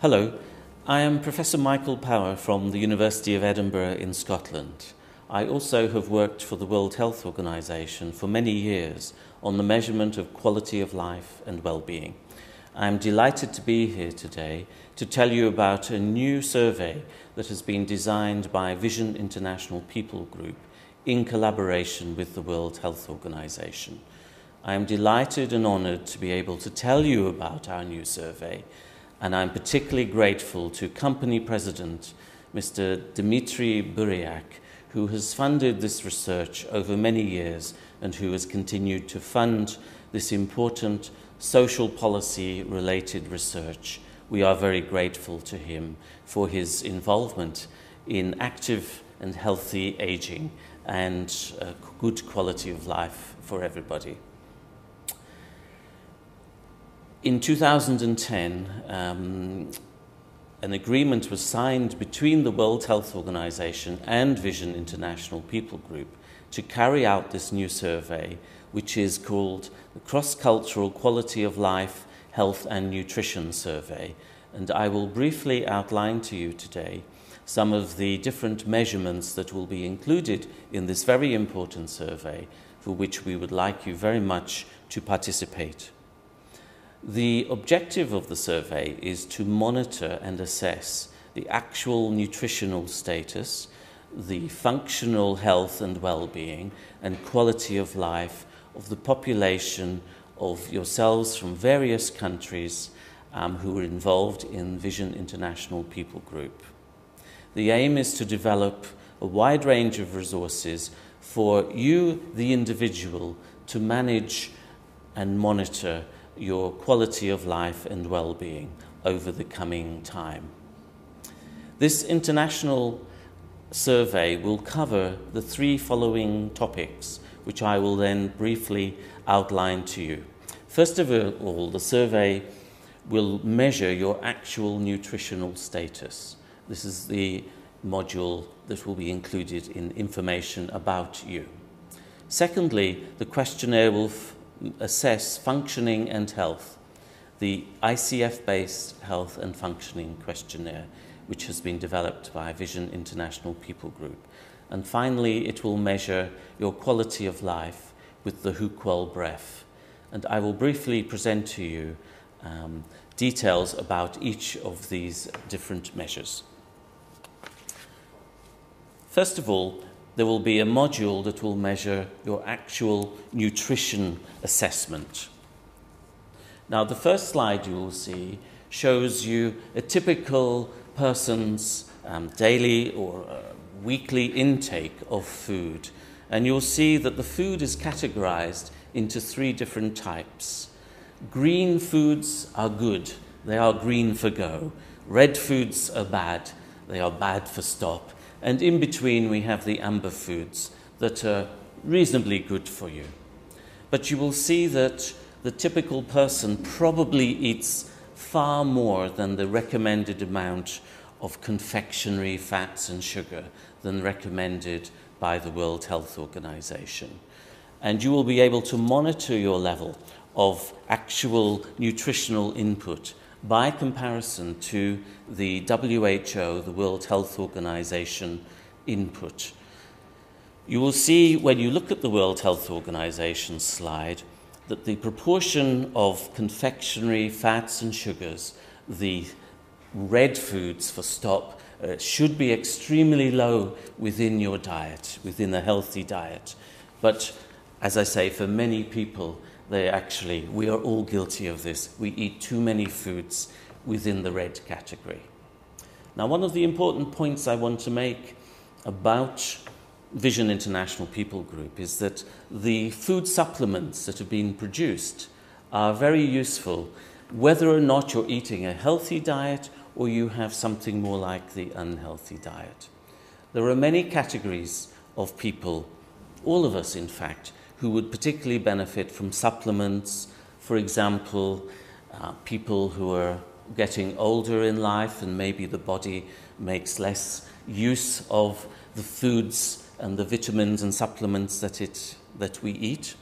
Hello, I am Professor Michael Power from the University of Edinburgh in Scotland. I also have worked for the World Health Organization for many years on the measurement of quality of life and well-being. I am delighted to be here today to tell you about a new survey that has been designed by Vision International People Group in collaboration with the World Health Organization. I am delighted and honored to be able to tell you about our new survey, and I'm particularly grateful to company president, Mr. Dmitry Buryak, who has funded this research over many years and who has continued to fund this important social policy-related research. We are very grateful to him for his involvement in active and healthy aging and good quality of life for everybody. In 2010, an agreement was signed between the World Health Organization and Vision International People Group to carry out this new survey, which is called the Cross-Cultural Quality of Life, Health and Nutrition Survey. And I will briefly outline to you today some of the different measurements that will be included in this very important survey, for which we would like you very much to participate. The objective of the survey is to monitor and assess the actual nutritional status, the functional health and well-being, and quality of life of the population of yourselves from various countries who are involved in Vision International People Group. The aim is to develop a wide range of resources for you, the individual, to manage and monitor your quality of life and well-being over the coming time. This international survey will cover the three following topics, which I will then briefly outline to you. First of all, the survey will measure your actual nutritional status. This is the module that will be included in information about you. Secondly, the questionnaire will assess functioning and health, the ICF-based health and functioning questionnaire, which has been developed by Vision International People Group. And finally, it will measure your quality of life with the Huquel breath. And I will briefly present to you details about each of these different measures. First of all, there will be a module that will measure your actual nutrition assessment. Now, the first slide you will see shows you a typical person's daily or weekly intake of food. And you'll see that the food is categorized into three different types. Green foods are good. They are green for go. Red foods are bad. They are bad for stop. And in between, we have the amber foods that are reasonably good for you. But you will see that the typical person probably eats far more than the recommended amount of confectionery, fats and sugar than recommended by the World Health Organization. And you will be able to monitor your level of actual nutritional input by comparison to the WHO, the World Health Organization, input. You will see when you look at the World Health Organization slide that the proportion of confectionery, fats and sugars, the red foods for stop, should be extremely low within your diet, within a healthy diet. But as I say, for many people, we are all guilty of this. We eat too many foods within the red category. Now, one of the important points I want to make about Vision International People Group is that the food supplements that have been produced are very useful, whether or not you're eating a healthy diet or you have something more like the unhealthy diet. There are many categories of people, all of us in fact, who would particularly benefit from supplements. For example, people who are getting older in life and maybe the body makes less use of the foods and the vitamins and supplements that we eat.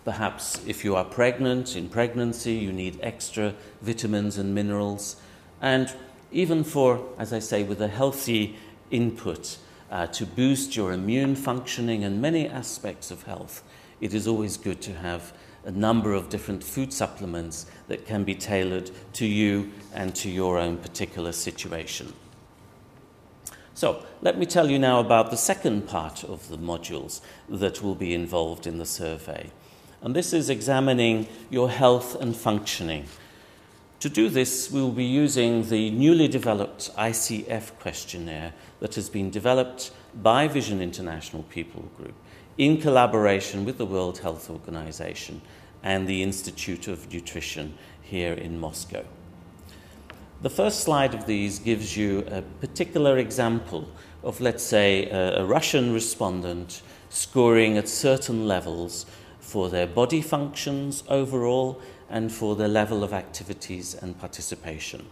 Perhaps if you are pregnant, in pregnancy, you need extra vitamins and minerals. And even for, as I say, with a healthy input to boost your immune functioning and many aspects of health, it is always good to have a number of different food supplements that can be tailored to you and to your own particular situation. So, let me tell you now about the second part of the modules that will be involved in the survey. And this is examining your health and functioning. To do this, we will be using the newly developed ICF questionnaire that has been developed by Vision International People Group in collaboration with the World Health Organization and the Institute of Nutrition here in Moscow. The first slide of these gives you a particular example of, let's say, a Russian respondent scoring at certain levels for their body functions overall and for their level of activities and participation.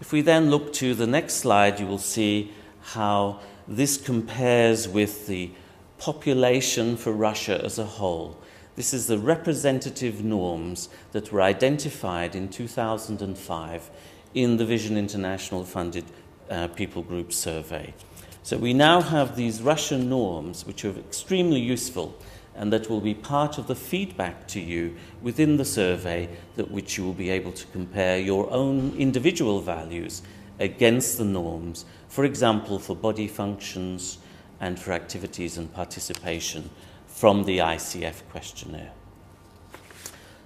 If we then look to the next slide, you will see how this compares with the population for Russia as a whole. This is the representative norms that were identified in 2005 in the Vision International funded People Group survey. So we now have these Russian norms, which are extremely useful and that will be part of the feedback to you within the survey, that which you will be able to compare your own individual values against the norms, for example, for body functions and for activities and participation from the ICF questionnaire.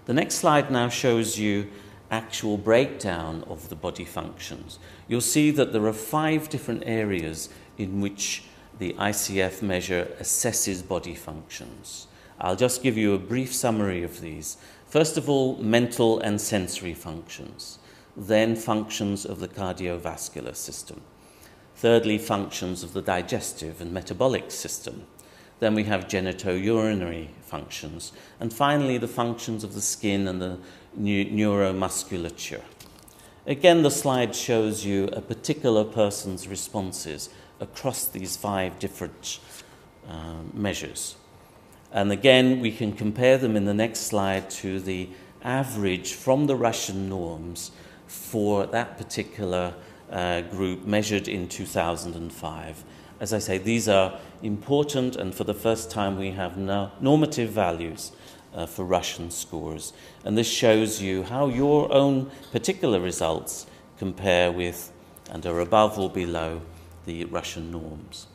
The next slide now shows you actual breakdown of the body functions. You'll see that there are 5 different areas in which the ICF measure assesses body functions. I'll just give you a brief summary of these. First of all, mental and sensory functions. Then functions of the cardiovascular system. Thirdly, functions of the digestive and metabolic system. Then we have genitourinary functions. And finally, the functions of the skin and the neuromusculature. Again, the slide shows you a particular person's responses across these 5 different measures. And again, we can compare them in the next slide to the average from the Russian norms for that particular group measured in 2005. As I say, these are important, and for the first time we have normative values for Russian scores. And this shows you how your own particular results compare with and are above or below the Russian norms.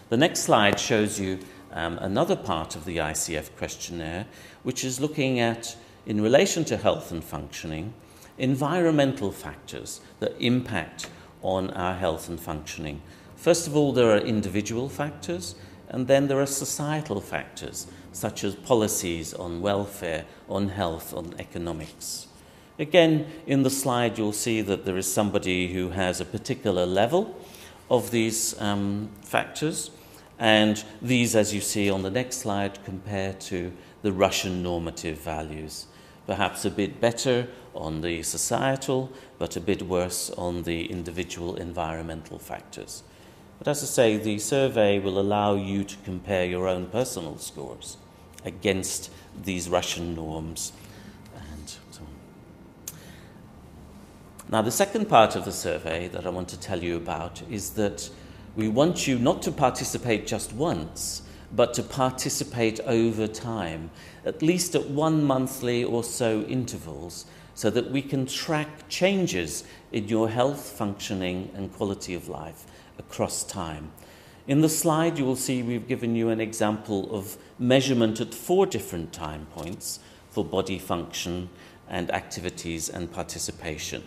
The next slide shows you another part of the ICF questionnaire, which is looking at, in relation to health and functioning, environmental factors that impact on our health and functioning. First of all, there are individual factors, and then there are societal factors, such as policies on welfare, on health, on economics. Again, in the slide, you'll see that there is somebody who has a particular level of these factors, and these, as you see on the next slide, compare to the Russian normative values. Perhaps a bit better on the societal, but a bit worse on the individual environmental factors. But as I say, the survey will allow you to compare your own personal scores against these Russian norms. And so on. Now, the second part of the survey that I want to tell you about is that we want you not to participate just once, but to participate over time, at least at 1 monthly or so intervals, so that we can track changes in your health, functioning, and quality of life across time. In the slide, you will see we've given you an example of measurement at 4 different time points for body function and activities and participation.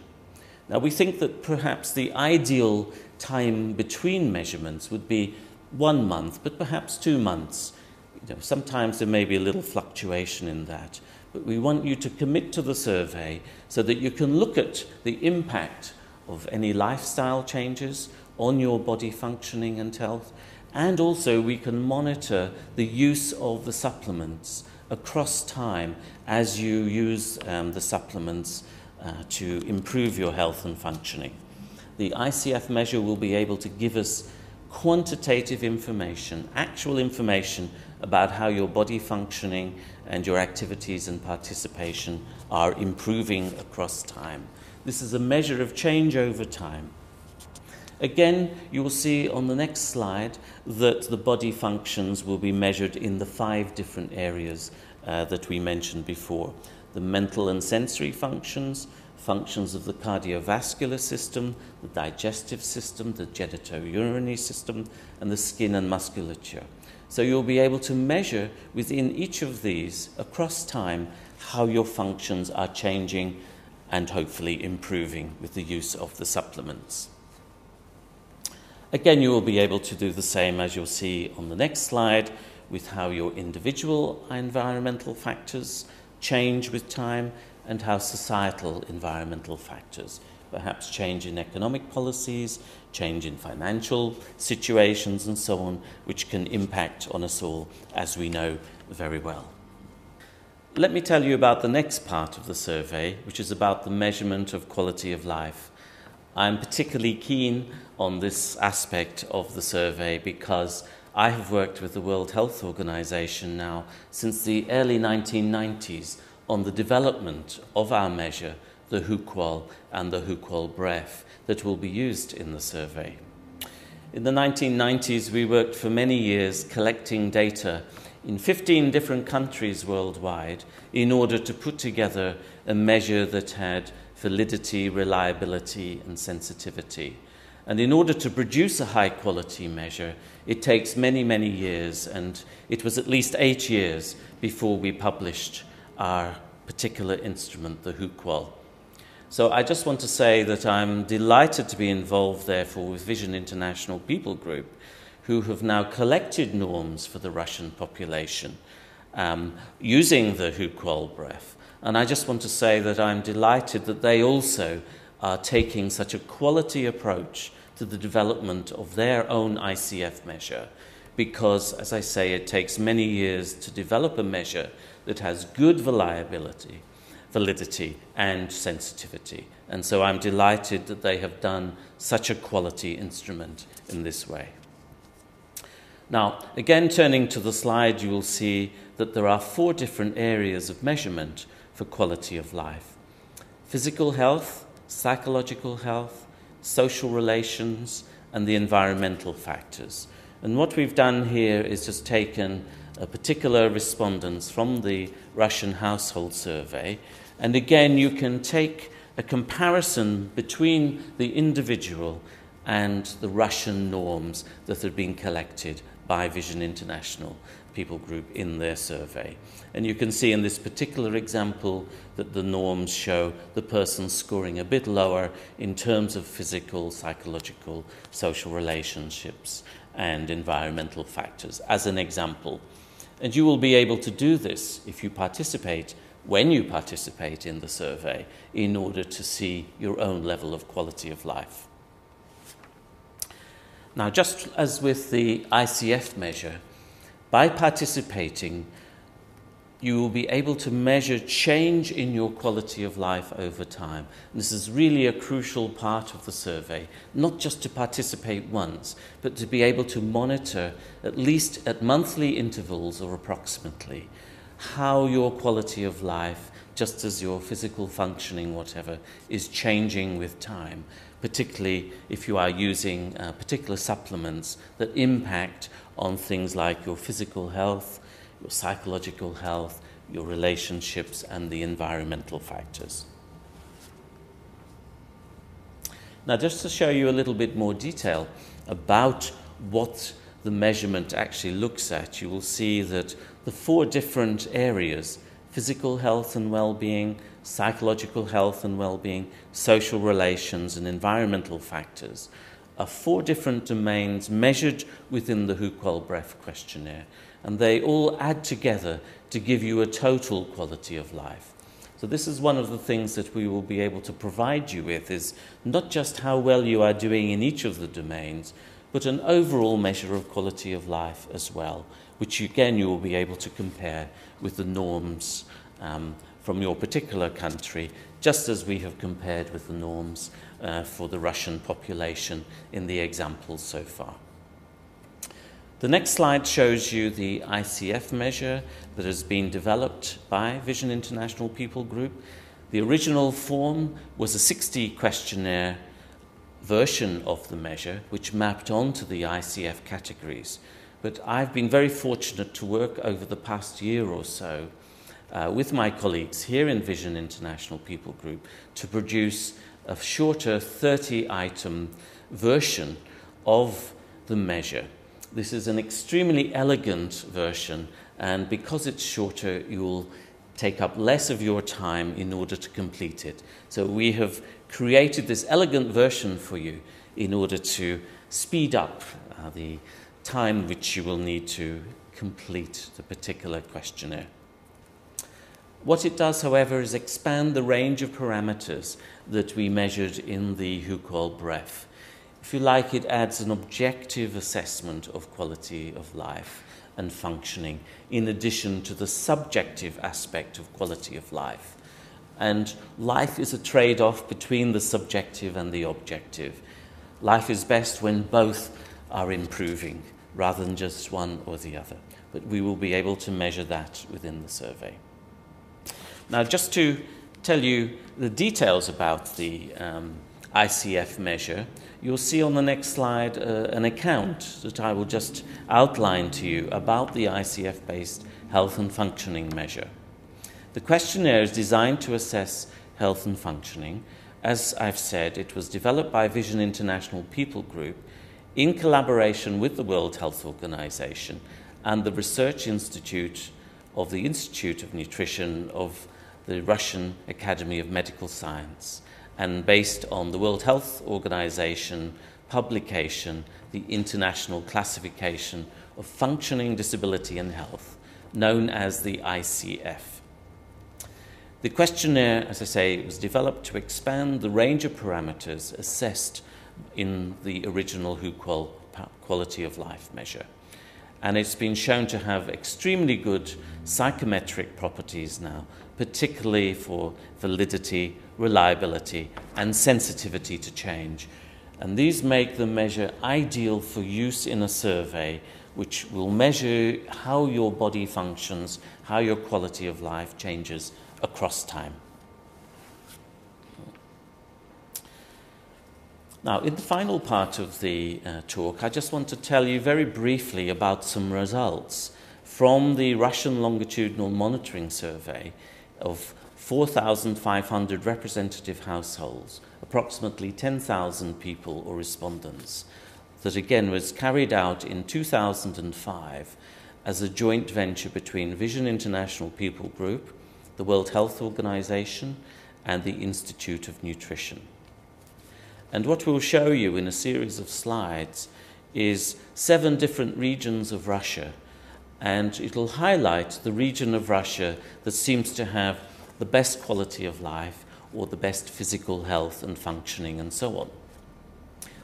Now, we think that perhaps the ideal time between measurements would be 1 month, but perhaps 2 months. Sometimes there may be a little fluctuation in that, but we want you to commit to the survey so that you can look at the impact of any lifestyle changes on your body functioning and health, and also we can monitor the use of the supplements across time as you use the supplements to improve your health and functioning. The ICF measure will be able to give us quantitative information, actual information about how your body functioning and your activities and participation are improving across time. This is a measure of change over time. Again, you will see on the next slide that the body functions will be measured in the 5 different areas that we mentioned before. The mental and sensory functions, functions of the cardiovascular system, the digestive system, the genitourinary system, and the skin and musculature. So you'll be able to measure within each of these across time how your functions are changing and hopefully improving with the use of the supplements. Again, you will be able to do the same as you'll see on the next slide with how your individual environmental factors change with time and how societal environmental factors, perhaps change in economic policies, change in financial situations and so on, which can impact on us all, as we know very well. Let me tell you about the next part of the survey, which is about the measurement of quality of life. I'm particularly keen on this aspect of the survey because I have worked with the World Health Organization now since the early 1990s on the development of our measure, the HUQOL and the HUQOL breath, that will be used in the survey. In the 1990s, we worked for many years collecting data in 15 different countries worldwide in order to put together a measure that had validity, reliability, and sensitivity. And in order to produce a high-quality measure, it takes many, many years, and it was at least 8 years before we published our particular instrument, the HUQOL. So I just want to say that I'm delighted to be involved, therefore, with Vision International People Group, who have now collected norms for the Russian population using the HUQOL breath. And I just want to say that I'm delighted that they also are taking such a quality approach to the development of their own ICF measure, because, as I say, it takes many years to develop a measure that has good validity, and sensitivity. And so I'm delighted that they have done such a quality instrument in this way. Now, again, turning to the slide, you will see that there are 4 different areas of measurement for quality of life: physical health, psychological health, social relations, and the environmental factors. And what we've done here is just taken a particular respondents from the Russian household survey, and again you can take a comparison between the individual and the Russian norms that have been collected by Vision International People Group in their survey. And you can see in this particular example that the norms show the person scoring a bit lower in terms of physical, psychological, social relationships and environmental factors, as an example. And you will be able to do this if you participate, when you participate in the survey, in order to see your own level of quality of life. Now, just as with the ICF measure, by participating, you will be able to measure change in your quality of life over time. And this is really a crucial part of the survey, not just to participate once, but to be able to monitor, at least at monthly intervals or approximately, how your quality of life, just as your physical functioning, whatever, is changing with time, particularly if you are using particular supplements that impact on things like your physical health, your psychological health, your relationships, and the environmental factors. Now, just to show you a little bit more detail about what the measurement actually looks at, you will see that the 4 different areas: physical health and well-being, psychological health and well-being, social relations, and environmental factors, are 4 different domains measured within the HUQOL breath questionnaire, and they all add together to give you a total quality of life. So this is one of the things that we will be able to provide you with, is not just how well you are doing in each of the domains, but an overall measure of quality of life as well, which again you will be able to compare with the norms from your particular country, just as we have compared with the norms for the Russian population in the examples so far. The next slide shows you the ICF measure that has been developed by Vision International People Group. The original form was a 60 questionnaire version of the measure, which mapped onto the ICF categories. But I've been very fortunate to work over the past year or so with my colleagues here in Vision International People Group to produce a shorter 30-item version of the measure. This is an extremely elegant version, and because it's shorter, you'll take up less of your time in order to complete it. So we have created this elegant version for you in order to speed up the time which you will need to complete the particular questionnaire. What it does, however, is expand the range of parameters that we measured in the Hucol-Breff. If you like, it adds an objective assessment of quality of life and functioning, in addition to the subjective aspect of quality of life. And life is a trade-off between the subjective and the objective. Life is best when both are improving, rather than just one or the other. But we will be able to measure that within the survey. Now, just to tell you the details about the ICF measure, you'll see on the next slide an account that I will just outline to you about the ICF-based health and functioning measure. The questionnaire is designed to assess health and functioning. As I've said, it was developed by Vision International People Group in collaboration with the World Health Organization and the Research Institute of the Institute of Nutrition of the Russian Academy of Medical Science, and based on the World Health Organization publication, the International Classification of Functioning, Disability and Health, known as the ICF. The questionnaire, as I say, was developed to expand the range of parameters assessed in the original Hucol quality of life measure. And it's been shown to have extremely good psychometric properties now, particularly for validity, reliability, and sensitivity to change. And these make the measure ideal for use in a survey which will measure how your body functions, how your quality of life changes across time. Now, in the final part of the talk, I just want to tell you very briefly about some results from the Russian longitudinal monitoring survey of 4,500 representative households, approximately 10,000 people or respondents, that again was carried out in 2005 as a joint venture between Vision International People Group, the World Health Organization, and the Institute of Nutrition. And what we'll show you in a series of slides is 7 different regions of Russia, and it'll highlight the region of Russia that seems to have the best quality of life or the best physical health and functioning and so on.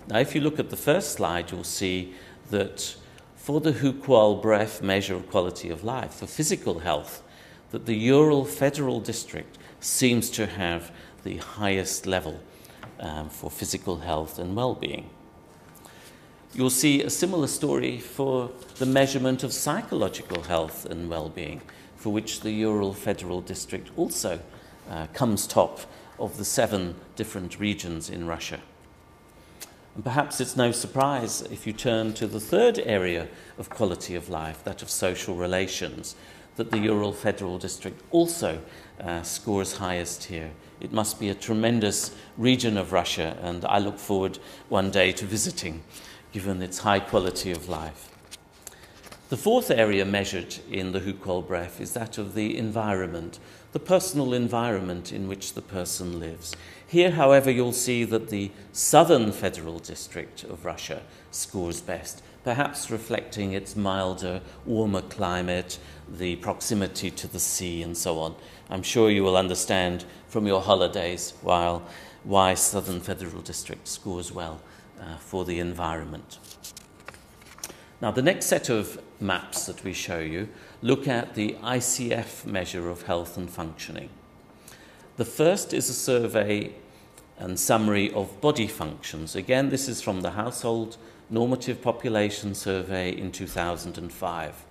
Now, if you look at the first slide, you'll see that for the Hucol-Breff measure of quality of life, for physical health, that the Ural Federal District seems to have the highest level for physical health and well-being. You'll see a similar story for the measurement of psychological health and well-being, for which the Ural Federal District also comes top of the 7 different regions in Russia. And perhaps it's no surprise if you turn to the third area of quality of life, that of social relations, that the Ural Federal District also scores highest here. It must be a tremendous region of Russia, and I look forward one day to visiting, given its high quality of life. The fourth area measured in the Hucol-Breff is that of the environment, the personal environment in which the person lives. Here, however, you'll see that the southern federal district of Russia scores best, perhaps reflecting its milder, warmer climate, the proximity to the sea, and so on. I'm sure you will understand from your holidays why Southern Federal District scores well for the environment. Now, the next set of maps that we show you look at the ICF measure of health and functioning. The first is a survey and summary of body functions. Again, this is from the Household Normative Population Survey in 2005.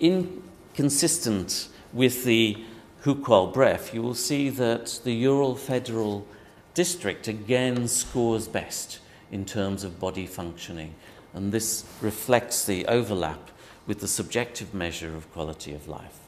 Inconsistent with the Hukwal-Bref, you will see that the Ural Federal District again scores best in terms of body functioning, and this reflects the overlap with the subjective measure of quality of life.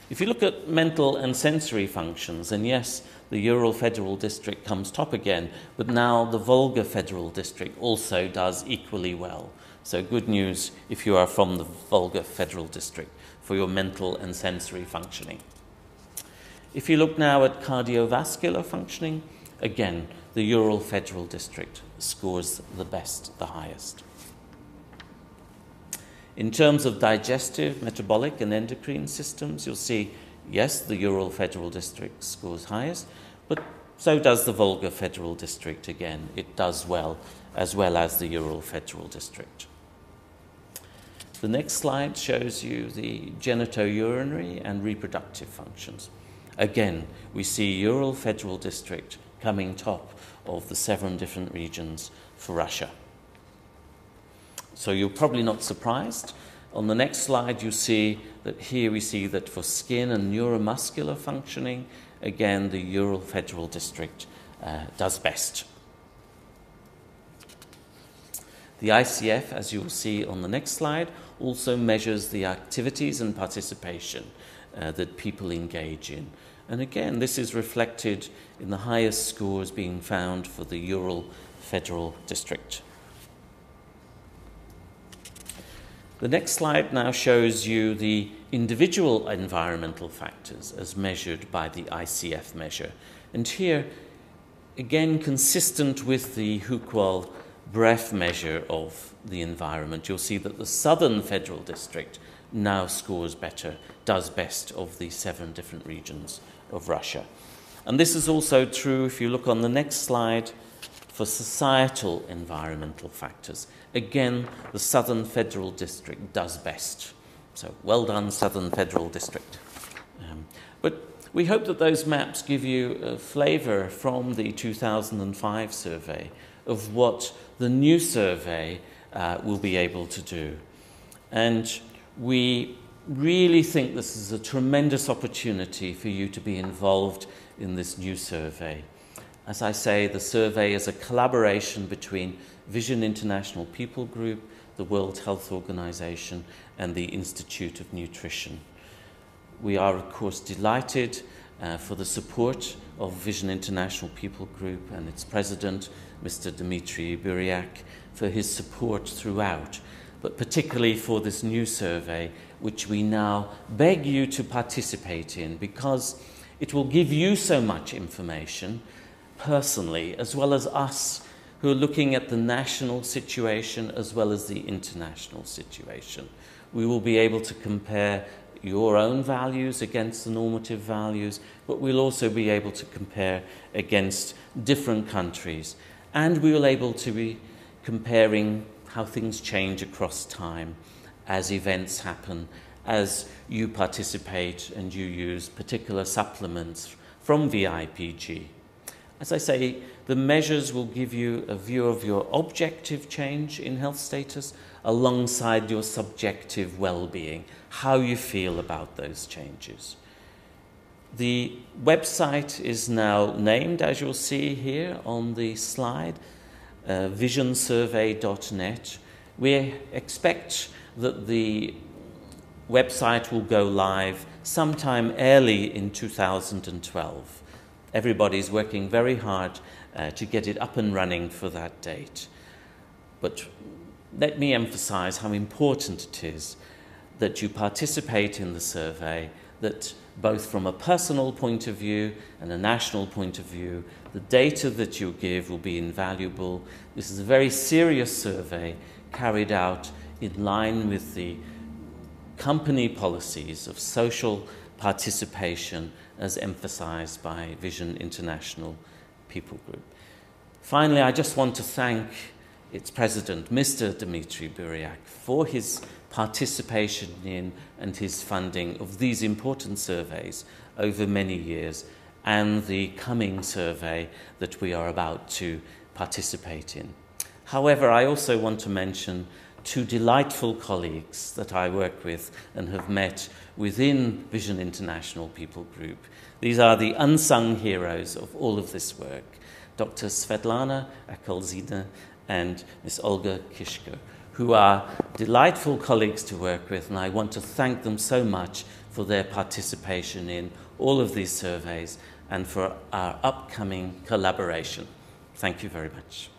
If you look at mental and sensory functions, and yes, the Ural Federal District comes top again, but now the Volga Federal District also does equally well. So good news if you are from the Volga Federal District for your mental and sensory functioning. If you look now at cardiovascular functioning, again, the Ural Federal District scores the best, the highest. In terms of digestive, metabolic, and endocrine systems, you'll see, yes, the Ural Federal District scores highest, but so does the Volga Federal District again. It does well as the Ural Federal District. The next slide shows you the genitourinary and reproductive functions. Again, we see Ural Federal District coming top of the 7 different regions for Russia. So you're probably not surprised. On the next slide, you see that here we see that for skin and neuromuscular functioning, again, the Ural Federal District does best. The ICF, as you will see on the next slide, also measures the activities and participation that people engage in. And again, this is reflected in the highest scores being found for the Ural Federal District. The next slide now shows you the individual environmental factors as measured by the ICF measure. And here, again, consistent with the Hukwal-Bref measure of the environment, you'll see that the Southern Federal District now scores better, does best of the 7 different regions of Russia. And this is also true, if you look on the next slide, for societal environmental factors. Again, the Southern Federal District does best. So well done, Southern Federal District. But we hope that those maps give you a flavour from the 2005 survey of what the new survey will be able to do. And we really think this is a tremendous opportunity for you to be involved in this new survey. As I say, the survey is a collaboration between Vision International People Group, the World Health Organization, and the Institute of Nutrition. We are, of course, delighted for the support of Vision International People Group and its president, Mr. Dmitry Buryak, for his support throughout, but particularly for this new survey, which we now beg you to participate in, because it will give you so much information personally, as well as us who are looking at the national situation as well as the international situation. We will be able to compare your own values against the normative values, but we'll also be able to compare against different countries. And we will be able to be comparing how things change across time as events happen, as you participate and you use particular supplements from VIPG. As I say, the measures will give you a view of your objective change in health status alongside your subjective well-being, how you feel about those changes. The website is now named, as you'll see here on the slide, visionsurvey.net. We expect that the website will go live sometime early in 2012. Everybody's working very hard to get it up and running for that date. But let me emphasize how important it is that you participate in the survey, that both from a personal point of view and a national point of view, the data that you give will be invaluable. This is a very serious survey carried out in line with the company policies of social participation as emphasized by Vision International People Group. Finally, I just want to thank its president, Mr. Dmitry Buryak, for his participation in and his funding of these important surveys over many years, and the coming survey that we are about to participate in. However, I also want to mention two delightful colleagues that I work with and have met within Vision International People Group. These are the unsung heroes of all of this work, Dr. Svetlana Akolzina and Ms. Olga Kishko, who are delightful colleagues to work with, and I want to thank them so much for their participation in all of these surveys and for our upcoming collaboration. Thank you very much.